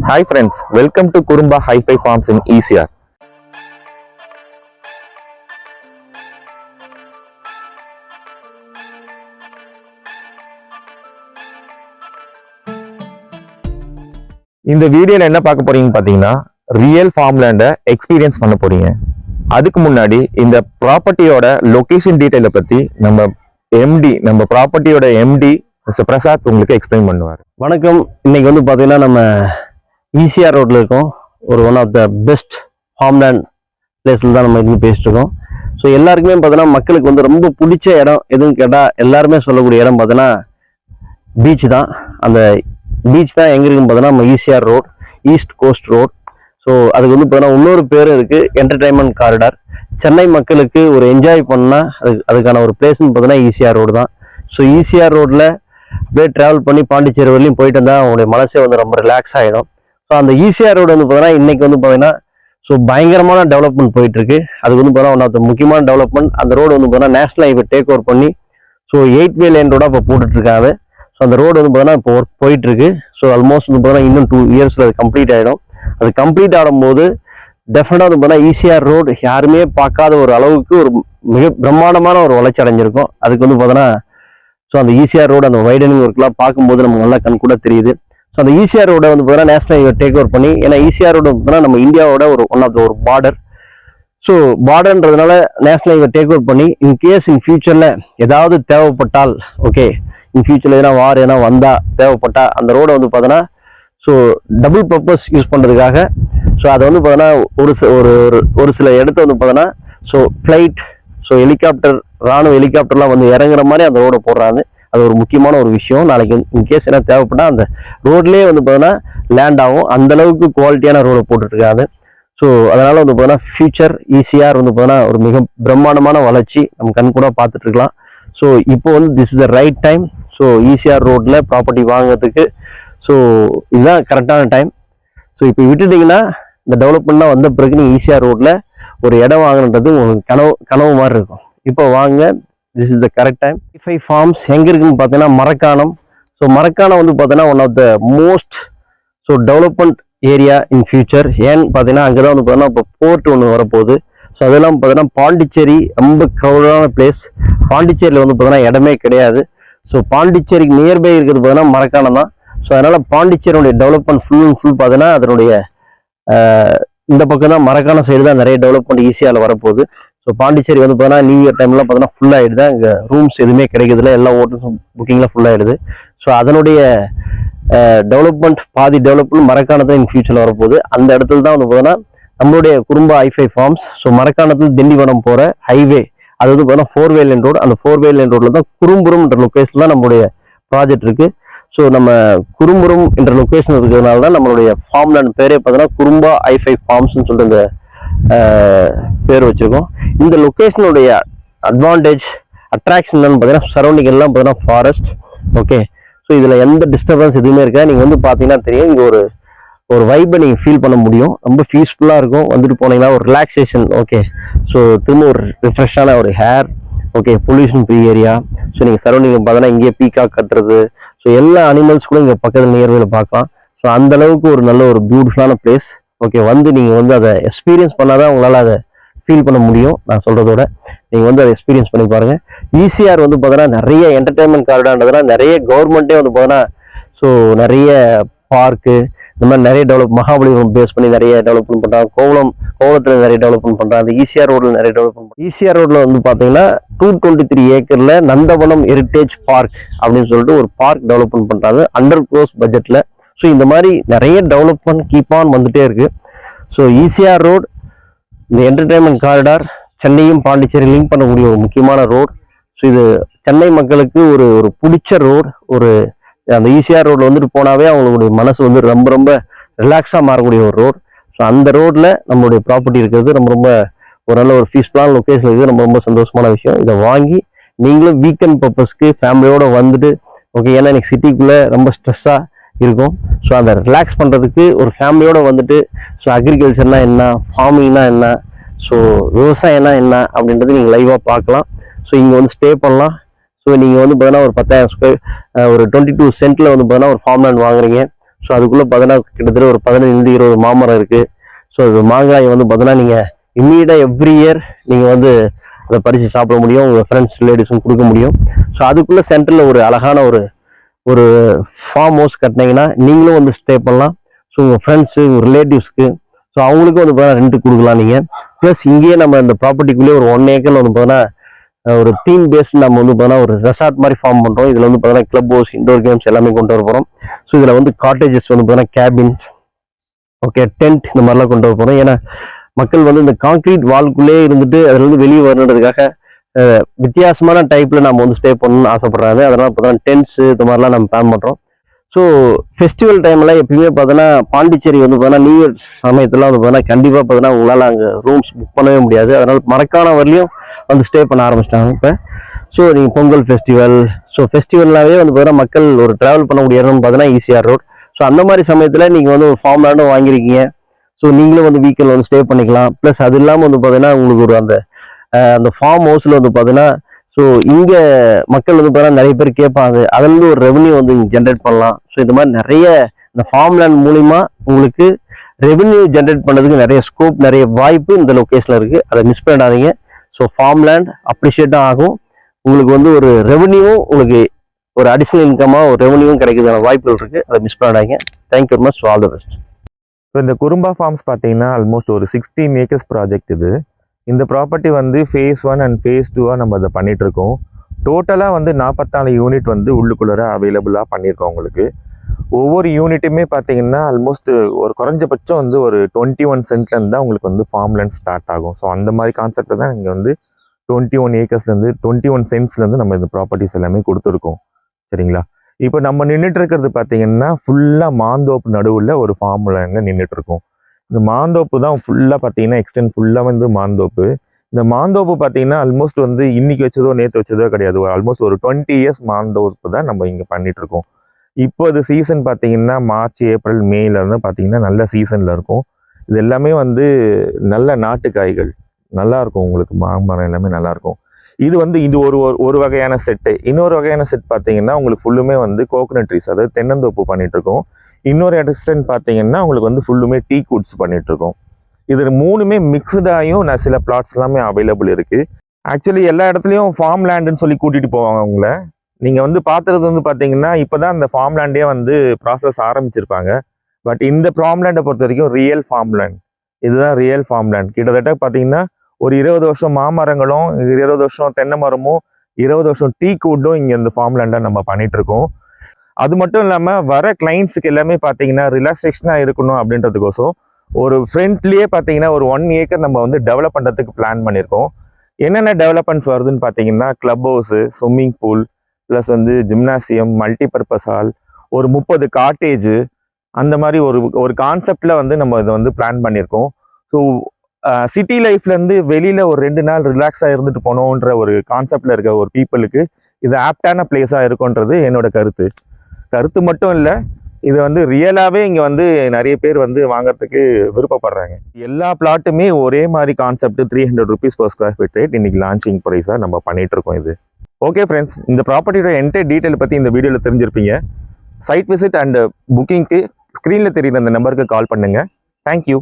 Hi friends, welcome to Kurumba Hi-Fi Farms in ECR. இந்த வீடியோல என்ன பார்க்க போறீங்கன்னு பாத்தீங்கன்னா ரியல் ஃபார்ம்லேண்ட எக்ஸ்பீரியன்ஸ் பண்ண போறீங்க. அதுக்கு முன்னாடி இந்த ப்ராப்பர்ட்டியோட லொகேஷன் டீடைலை பத்தி நம்ம ப்ராப்பர்ட்டியோட எம்டி மிஸ்டர் பிரசாத் உங்களுக்கு எக்ஸ்பிளைன் பண்ணுவார். வணக்கம். இன்னைக்கு வந்து பாத்தீங்கன்னா நம்ம ஈசிஆர் ரோட்ல இருக்கோம். ஒரு one of the best farmland பிளேஸ்ல தான் நம்ம இருந்து பேசிட்டு இருக்கோம். ஸோ எல்லாருக்குமே பார்த்தீங்கன்னா மக்களுக்கு வந்து ரொம்ப பிடிச்ச இடம் எதுன்னு கேட்டால் எல்லாருமே சொல்லக்கூடிய இடம் பார்த்தீங்கன்னா பீச் தான். அந்த பீச் தான் எங்க இருக்குன்னு பார்த்தீங்கன்னா நம்ம ECR road, east coast road. So அதுக்கு வந்து பார்த்தீங்கன்னா இன்னொரு பேரும் இருக்குது, என்டர்டைன்மெண்ட் காரிடார். சென்னை மக்களுக்கு ஒரு என்ஜாய் பண்ணால் அதுக்கான ஒரு பிளேஸ்ன்னு பார்த்தீங்கன்னா ஈசிஆர் ரோடு தான். ஸோ ஈசிஆர் ரோட்டில் அப்படியே ட்ராவல் பண்ணி பாண்டிச்சேரி வரலையும் போயிட்டு வந்தால் அவங்களுடைய மனசே வந்து ரொம்ப ரிலாக்ஸ் ஆகிடும். ஸோ அந்த ஈசிஆர் ரோடு வந்து பார்த்தீங்கன்னா இன்னைக்கு வந்து பார்த்தீங்கன்னா ஸோ பயங்கரமான டெவலப்மெண்ட் போயிட்டு இருக்கு. அதுக்கு வந்து பார்த்தீங்கன்னா ஒன் ஆஃப் த முக்கியமான டெவலப்மெண்ட். அந்த ரோடு வந்து பார்த்தீங்கன்னா நேஷனல் ஹைவே டேக் ஓவர் பண்ணி ஸோ 8 வே லைன் ரோடாக இப்போ போட்டுட்டு இருக்காங்க. ஸோ அந்த ரோடு வந்து பார்த்தீங்கன்னா இப்போ ஒர்க் போயிட்டு இருக்கு. ஸோ ஆல்மோஸ்ட் வந்து பார்த்தீங்கன்னா இன்னும் 2 இயர்ஸ்ல அது கம்ப்ளீட் ஆகிடும். அது கம்ப்ளீட் ஆகும்போது டெஃபினட்டாக வந்து பார்த்தீங்கன்னா ஈசிஆர் ரோடு யாருமே பார்க்காத ஒரு அளவுக்கு ஒரு மிக பிரம்மாண்டமான ஒரு வளர்ச்சி அடைஞ்சிருக்கும். அதுக்கு வந்து பார்த்தீங்கன்னா ஸோ அந்த ஈசிஆர் ரோடு அந்த வைடனிங் ஒர்க்லாம் பார்க்கும்போது நமக்கு நல்லா கண் கூட தெரியுது. ஸோ அந்த ஈசிஆர் ரோடை வந்து பார்த்தீங்கன்னா நேஷனல் ஹைவே டேக் ஓவர் பண்ணி, ஏன்னா ஈசிஆர் ரோடு பார்த்தீங்கன்னா நம்ம இந்தியாவோட ஒரு ஒன் ஆஃப் த ஒரு பார்டர். ஸோ பார்டர்ன்றதுனால நேஷனல் ஹைவே டேக் ஓவர் பண்ணி இன்கேஸ் இன் ஃபியூச்சரில் ஏதாவது தேவைப்பட்டால், ஓகே இன் ஃபியூச்சரில் எதனா வார் எதனா வந்தால் தேவைப்பட்டா அந்த ரோடை வந்து பார்த்தோன்னா ஸோ டபுள் பர்பஸ் யூஸ் பண்ணுறதுக்காக ஸோ அதை வந்து பார்த்தோன்னா ஒரு சில இடத்த வந்து பார்த்தோன்னா ஸோ ஃப்ளைட், ஸோ ஹெலிகாப்டர், ராணுவ ஹெலிகாப்டர்லாம் வந்து இறங்குற மாதிரி அந்த ரோடை போடுறாங்க. அது ஒரு முக்கியமான ஒரு விஷயம். நாளைக்கு இன்கேஸ் என்ன தேவைப்பட்டா அந்த ரோட்லேயே வந்து பார்த்தோன்னா லேண்ட் ஆகும். அந்த அளவுக்கு குவாலிட்டியான ரோடை போட்டுருக்காது. ஸோ அதனால வந்து பார்த்தோன்னா ஃபியூச்சர் ஈசிஆர் வந்து பார்த்தோன்னா ஒரு மிக பிரம்மாண்டமான வளர்ச்சி நம்ம கண் கூட பார்த்துட்டு இருக்கலாம். ஸோ இப்போ வந்து this is the right time. So ECR ரோட்ல ப்ராப்பர்ட்டி வாங்குறதுக்கு ஸோ இதுதான் கரெக்டான டைம். ஸோ இப்போ விட்டுட்டிங்கன்னா இந்த டெவலப்மெண்ட்லாம் வந்த பிறகு நீங்கள் ஈசிஆர் ரோட்ல ஒரு இடம் வாங்கணுன்றது உங்களுக்கு கனவு மாதிரி இருக்கும். இப்போ வாங்க, this is the correct time. Hi-Fi farms எங்கே இருக்குன்னு பார்த்தீங்கன்னா மரக்காணம். ஸோ மரக்காணம் வந்து பார்த்தீங்கன்னா one of the most so development area in future. ஏன்னு பார்த்தீங்கன்னா அங்கே தான் வந்து பார்த்தீங்கன்னா இப்போ போர்ட் ஒன்று வரப்போகுது. ஸோ அதெல்லாம் பார்த்தீங்கன்னா பாண்டிச்சேரி ரொம்ப க்ரௌடான பிளேஸ். பாண்டிச்சேரியில் வந்து பார்த்தீங்கன்னா இடமே கிடையாது. ஸோ பாண்டிச்சேரிக்கு நியர்பை இருக்கிறது பார்த்தீங்கன்னா மரக்காணம் தான். ஸோ அதனால பாண்டிச்சேரியுடைய டெவலப்மெண்ட் ஃபுல் பார்த்தீங்கன்னா அதனுடைய இந்த பக்கம் தான் மரக்காணம் சைடு தான் நிறைய டெவலப்மெண்ட் ஈஸியாக வரப்போகுது. ஸோ பாண்டிச்சேரி வந்து பார்த்தீங்கன்னா நியூ இயர் டைம்லாம் பார்த்தீங்கன்னா ஃபுல் ஆகிடுது. இங்கே ரூம்ஸ் எதுவுமே கிடைக்கிறதுல, எல்லா ஹோட்டல்ஸும் புக்கிங்லாம் ஃபுல் ஆகிடுது. ஸோ அதனுடைய டெவலப்மெண்ட் பாதி டெவலப்மெண்ட் மரக்காணத்தில் இன் ஃபியூச்சரில் வரப்போகுது. அந்த இடத்துல தான் வந்து பார்த்தீங்கன்னா நம்மளுடைய குறும்பா Hi-Fi ஃபார்ம்ஸ். ஸோ மரக்காணத்தில் திண்டிவனம் போகிற ஹைவே அது வந்து பார்த்தீங்கன்னா 4 வே லைன் ரோடு. அந்த 4 வே லைன் ரோடில் தான் குறும்புறம் என்ற லொக்கேஷன் தான் நம்மளுடைய ப்ராஜெக்ட் இருக்கு. ஸோ நம்ம குறும்புறம் என்ற லொக்கேஷன் இருக்கிறதுனால தான் நம்மளுடைய ஃபார்ம்லேண்ட் பேரே பார்த்தீங்கன்னா குறும்பா Hi-Fi ஃபார்ம்ஸ்ன்னு சொல்லிட்டு இந்த பேர் வச்சிருக்கோம். இந்த லொக்கேஷனுடைய அட்வான்டேஜ் அட்ராக்ஷன் என்னன்னு பார்த்தீங்கன்னா சரௌண்டிங் எல்லாம் பார்த்தீங்கன்னா ஃபாரஸ்ட். ஓகே, ஸோ இதில் எந்த டிஸ்டர்பன்ஸ் எதுவுமே இருக்கா. நீங்கள் வந்து பார்த்தீங்கன்னா தெரியும், இங்கே ஒரு வைப்பை நீங்கள் ஃபீல் பண்ண முடியும். ரொம்ப பீஸ்ஃபுல்லாக இருக்கும். வந்துட்டு போனீங்கன்னா ஒரு ரிலாக்ஸேஷன். ஓகே, ஸோ திரும்ப ஒரு ரிஃப்ரெஷ்ஷான ஒரு hair. Okay, pollution free area. So நீங்கள் சரௌண்டிங் பார்த்தீங்கன்னா இங்கேயே பீகாக் கத்துறது, ஸோ எல்லா அனிமல்ஸ் கூட இங்கே பக்கத்தில் நியர்வையில் பார்க்கலாம். ஸோ அந்த அளவுக்கு ஒரு நல்ல ஒரு பியூட்டிஃபுல்லான பிளேஸ். ஓகே, வந்து நீங்கள் வந்து அதை எக்ஸ்பீரியன்ஸ் பண்ணாதான் உங்களால் அதை ஃபீல் பண்ண முடியும். நான் சொல்கிறதோட நீங்கள் வந்து அதை எக்ஸ்பீரியன்ஸ் பண்ணி பாருங்கள். ஈசிஆர் வந்து பார்த்தீங்கன்னா நிறைய என்டர்டைன்மெண்ட் காரிடார்ன்றதுனா நிறைய கவர்மெண்ட்டே வந்து பார்த்தீங்கன்னா ஸோ நிறைய பார்க்கு இந்த மாதிரி நிறைய மகாபலிபுரம் பேஸ் பண்ணி நிறைய டெவலப்மெண்ட் பண்ணுறாங்க. கோவளத்தில் நிறைய டெவலப்மெண்ட் பண்ணுறாங்க. அந்த ஈசிஆர் ரோடில் நிறைய டெவலப்மெண்ட். ஈசிஆர் ரோடில் வந்து பார்த்தீங்கன்னா 223 ஏக்கரில் நந்தவனம் ஹெரிட்டேஜ் பார்க் அப்படின்னு சொல்லிட்டு ஒரு பார்க் டெவலப்மெண்ட் பண்ணுறாங்க அண்டர் க்ரோஸ் பட்ஜெட்டில். ஸோ இந்த மாதிரி நிறைய டெவலப்மெண்ட் கீப் ஆன் வந்துட்டே இருக்கு. ஸோ ஈசிஆர் ரோடு இந்த என்டர்டைன்மெண்ட் காரிடார் சென்னையும் பாண்டிச்சேரி லிங்க் பண்ணக்கூடிய ஒரு முக்கியமான ரோடு. ஸோ இது சென்னை மக்களுக்கு ஒரு பிடிச்ச ரோடு. அந்த ஈசிஆர் ரோட்ல வந்துட்டு போனாவே அவங்களுடைய மனசு வந்து ரொம்ப ரிலாக்ஸாக மாறக்கூடிய ஒரு ரோடு. ஸோ அந்த ரோட்ல நம்மளுடைய ப்ராப்பர்ட்டி இருக்கிறது ரொம்ப ஒரு நல்ல ஒரு பீஸ்ஃபுல்லான லொக்கேஷன் இருக்குது. ரொம்ப சந்தோஷமான விஷயம். இதை வாங்கி நீங்களும் வீக்கெண்ட் பர்பஸ்க்கு ஃபேமிலியோட வந்துட்டு, ஓகே, ஏன்னா எனக்கு சிட்டிக்குள்ளே ரொம்ப ஸ்ட்ரெஸ்ஸாக இருக்கும். ஸோ அதை ரிலாக்ஸ் பண்ணுறதுக்கு ஒரு ஃபேமிலியோட வந்துட்டு ஸோ அக்ரிகல்ச்சர்னா என்ன, ஃபார்மிங்னா என்ன, ஸோ விவசாயம்னா என்ன அப்படின்றது நீங்கள் லைவாக பார்க்கலாம். ஸோ இங்கே வந்து ஸ்டே பண்ணலாம். ஸோ நீங்கள் வந்து பார்த்தீங்கன்னா ஒரு 10,000 ஸ்கொயர் ஒரு 22 சென்ட்ல வந்து பார்த்தீங்கன்னா ஒரு ஃபார்ம்லேண்ட் வாங்குறீங்க. ஸோ அதுக்குள்ளே பார்த்தீங்கன்னா கிட்டத்தட்ட ஒரு 15-20 மாமரம் இருக்குது. ஸோ அது மாங்காய் வந்து பார்த்தீங்கன்னா நீங்கள் இம்மீடியட்டாக எவ்ரி இயர் நீங்கள் வந்து அதை பறித்து சாப்பிட முடியும், உங்கள் ஃப்ரெண்ட்ஸ் ரிலேட்டிவ்ஸும் கொடுக்க முடியும். ஸோ அதுக்குள்ளே சென்டரில் ஒரு அழகான ஒரு ஃபார்ம் ஹவுஸ் கட்டினீங்கன்னா நீங்களும் வந்து ஸ்டே பண்ணலாம். ஸோ உங்கள் ஃப்ரெண்ட்ஸு உங்கள் ரிலேட்டிவ்ஸ்க்கு ஸோ அவங்களுக்கும் வந்து பார்த்தீங்கன்னா ரெண்ட் கொடுக்கலாம் நீங்கள். ப்ளஸ் இங்கேயே நம்ம இந்த ப்ராப்பர்ட்டிக்குள்ளேயே ஒரு 1 ஏக்கரில் வந்து பார்த்தீங்கன்னா ஒரு தீம் பேஸ்ட் நம்ம வந்து பார்த்தீங்கன்னா ஒரு ரெசார்ட் மாதிரி ஃபார்ம் பண்ணுறோம். இதில் வந்து பார்த்தீங்கன்னா கிளப் ஹவுஸ், இண்டோர் கேம்ஸ் எல்லாமே கொண்டு வர போகிறோம். ஸோ இதில் வந்து காட்டேஜஸ் வந்து பார்த்தீங்கன்னா கேபின், ஓகே, டென்ட் இந்த மாதிரிலாம் கொண்டு வர போகிறோம். ஏன்னா மக்கள் வந்து இந்த கான்கிரீட் வால்குள்ளேயே இருந்துட்டு அதுல இருந்து வெளியே வரணுன்றதுக்காக வித்தியாசமான டைப்பில் நம்ம வந்து ஸ்டே பண்ணணும்னு ஆசைப்படுறாங்க. அதனால் பார்த்தீங்கன்னா டென்ட்ஸ் இந்த மாதிரிலாம் நம்ம பிளான் பண்ணுறோம். ஸோ ஃபெஸ்டிவல் டைமில் எப்பயுமே பார்த்தீங்கன்னா பாண்டிச்சேரி வந்து பார்த்தீங்கன்னா நியூ இயர் சமயத்தில் வந்து பார்த்தீங்கன்னா கண்டிப்பாக பார்த்தீங்கன்னா உங்களால் அங்கே ரூம்ஸ் புக் பண்ணவே முடியாது. அதனால் மறக்கான வரலையும் வந்து ஸ்டே பண்ண ஆரம்பிச்சிட்டாங்க இப்போ. ஸோ நீங்கள் பொங்கல் ஃபெஸ்டிவல், ஸோ ஃபெஸ்டிவல்னாவே வந்து பார்த்தீங்கன்னா மக்கள் ஒரு ட்ராவல் பண்ணக்கூடிய இடம்னு பார்த்தீங்கன்னா ஈசிஆர் ரோட். ஸோ அந்த மாதிரி சமயத்தில் நீங்கள் வந்து ஒரு ஃபார்ம் லேண்டும் வாங்கியிருக்கீங்க. ஸோ நீங்களும் வந்து வீக்கெண்ட் வந்து ஸ்டே பண்ணிக்கலாம். ப்ளஸ் அது இல்லாமல் வந்து பார்த்தீங்கன்னா உங்களுக்கு ஒரு அந்த ஃபார்ம் ஹவுஸில் வந்து பார்த்தீங்கன்னா ஸோ இங்கே மக்கள் வந்து பார்த்தீங்கன்னா நிறைய பேர் கேட்பாங்க, அதுலேருந்து ஒரு ரெவன்யூ வந்து ஜென்ரேட் பண்ணலாம். ஸோ இந்த மாதிரி நிறைய இந்த ஃபார்ம் லேண்ட் மூலிமா உங்களுக்கு ரெவன்யூ ஜென்ரேட் பண்ணுறதுக்கு நிறைய ஸ்கோப், நிறைய வாய்ப்பு இந்த லொக்கேஷனில் இருக்குது. அதை மிஸ் பண்ணிடாதீங்க. ஸோ ஃபார்ம் லேண்ட் அப்ரிஷியேட்டும் ஆகும், உங்களுக்கு வந்து ஒரு ரெவன்யூவும், உங்களுக்கு ஒரு அடிஷ்னல் இன்கமாக ஒரு ரெவன்யூவும் கிடைக்கிறதுக்கான வாய்ப்புகள் இருக்குது. அதை மிஸ் பண்ணிடாதீங்க. Thank you very much, all the best. இப்போ இந்த குறும்பா ஃபார்ம்ஸ் பார்த்தீங்கன்னா ஆல்மோஸ்ட் ஒரு 16 ஏக்கர்ஸ் ப்ராஜெக்ட் இது. இந்த ப்ராப்பர்ட்டி வந்து phase 1 அண்ட் phase 2 நம்ம அதை பண்ணிட்டு இருக்கோம். டோட்டலாக வந்து 44 யூனிட் வந்து உள்ளுக்குள்ளே அவைலபிளாக பண்ணியிருக்கோம் உங்களுக்கு. ஒவ்வொரு யூனிட்டுமே பார்த்தீங்கன்னா ஆல்மோஸ்ட் ஒரு குறைஞ்சபட்சம் வந்து ஒரு 21 சென்ட்லேருந்து தான் உங்களுக்கு வந்து ஃபார்ம் லேண்ட் ஸ்டார்ட் ஆகும். ஸோ அந்த மாதிரி கான்செப்ட் தான் இங்கே வந்து 21 ஏக்கர்ஸ்லேருந்து 21 சென்ட்ஸ்லேருந்து நம்ம இந்த ப்ராப்பர்ட்டிஸ் எல்லாமே கொடுத்துருக்கோம். சரிங்களா? இப்போ நம்ம நின்றுட்டு இருக்கிறது பார்த்தீங்கன்னா ஃபுல்லாக மாந்தோப்பு நடுவில் ஒரு ஃபார்ம் லேண்டில் நின்றுட்டு இருக்கோம். இந்த மாந்தோப்பு தான் ஃபுல்லாக பார்த்தீங்கன்னா எக்ஸ்டென்ட் ஃபுல்லாக வந்து மாந்தோப்பு. இந்த மாந்தோப்பு பார்த்தீங்கன்னா ஆல்மோஸ்ட் வந்து இன்னைக்கு வச்சதோ நேற்று வச்சதோ கிடையாது. ஆல்மோஸ்ட் ஒரு 20 இயர்ஸ் மாந்தோப்பு தான் நம்ம இங்கே பண்ணிட்டு இருக்கோம். இப்போ இது சீசன் பார்த்தீங்கன்னா மார்ச், ஏப்ரல், மேல இருந்து பார்த்தீங்கன்னா நல்ல சீசனில் இருக்கும். இது எல்லாமே வந்து நல்ல நாட்டு காய்கள், நல்லா இருக்கும். உங்களுக்கு மாமரம் எல்லாமே நல்லா இருக்கும். இது வந்து இது ஒரு வகையான செட்டு. இன்னொரு வகையான செட் பார்த்தீங்கன்னா உங்களுக்கு ஃபுல்லுமே வந்து கோகனட் ட்ரீஸ், அதாவது தென்னந்தோப்பு பண்ணிட்டு இருக்கோம். இன்னொரு எக்ஸ்டென்ட் பார்த்தீங்கன்னா உங்களுக்கு வந்து ஃபுல்லுமே டீ குட்ஸ் பண்ணிட்டு இருக்கோம். இது 3மே மிக்ஸ்டாயும் சில பிளாட்ஸ் எல்லாமே அவைலபிள் இருக்கு. ஆக்சுவலி எல்லா இடத்துலையும் ஃபார்ம் லேண்டுன்னு சொல்லி கூட்டிட்டு போவாங்க உங்களை. நீங்க வந்து பார்த்தது வந்து பார்த்தீங்கன்னா இப்போதான் அந்த ஃபார்ம் லேண்டே வந்து ப்ராசஸ் ஆரம்பிச்சிருப்பாங்க. பட் இந்த ஃபார்ம் லேண்டை பொறுத்த வரைக்கும் ரியல் ஃபார்ம் லேண்ட், இதுதான் ரியல் ஃபார்ம் லேண்ட். கிட்டத்தட்ட பார்த்தீங்கன்னா ஒரு 20 வருஷம் மாமரங்களும் 20 வருஷம் தென்னை மரமும் 20 வருஷம் டீ கூட்டும் இங்கே இந்த ஃபார்ம் லேண்டை நம்ம பண்ணிட்டு இருக்கோம். அது மட்டும் இல்லாமல் வர கிளைண்ட்ஸுக்கு எல்லாமே பார்த்தீங்கன்னா ரிலாக்ஸேஷனாக இருக்கணும் அப்படின்றதுக்கோசம் ஒரு ஃப்ரண்ட்லேயே பார்த்தீங்கன்னா ஒரு 1 ஏக்கர் நம்ம வந்து டெவலப் பண்ணுறதுக்கு பிளான் பண்ணியிருக்கோம். என்னென்ன டெவலப்மெண்ட்ஸ் வருதுன்னு பார்த்தீங்கன்னா club house, swimming pool, plus வந்து ஜிம்னாசியம், மல்டிபர்பஸ் ஹால், ஒரு 30 காட்டேஜு, அந்த மாதிரி ஒரு கான்செப்டில் வந்து நம்ம இதை வந்து பிளான் பண்ணியிருக்கோம். ஸோ சிட்டி லைஃப்லேருந்து வெளியில் ஒரு 2 நாள் ரிலாக்ஸாக இருந்துட்டு போகணுன்ற ஒரு கான்செப்டில் இருக்க ஒரு பீப்புளுக்கு இது ஆப்டான பிளேஸாக இருக்குன்றது என்னோட கருத்து மட்டும் இல்லை, இது வந்து ரியலாகவே இங்கே வந்து நிறைய பேர் வந்து வாங்குறதுக்கு விருப்பப்படுறாங்க. எல்லா பிளாட்டுமே ஒரே மாதிரி concept 300 rupees per square feet rate இன்னைக்கு லான்ச்சிங் ப்ரைஸாக நம்ம பண்ணிட்டு இருக்கோம். இது ஓகே ஃப்ரெண்ட்ஸ், இந்த ப்ராப்பர்ட்டியோட என்டையர் டீட்டெயில் பற்றி இந்த வீடியோவில் தெரிஞ்சிருப்பீங்க. சைட் விசிட் அண்ட் புக்கிங்க்கு ஸ்க்ரீனில் தெரியுற அந்த நம்பருக்கு கால் பண்ணுங்கள். தேங்க்யூ.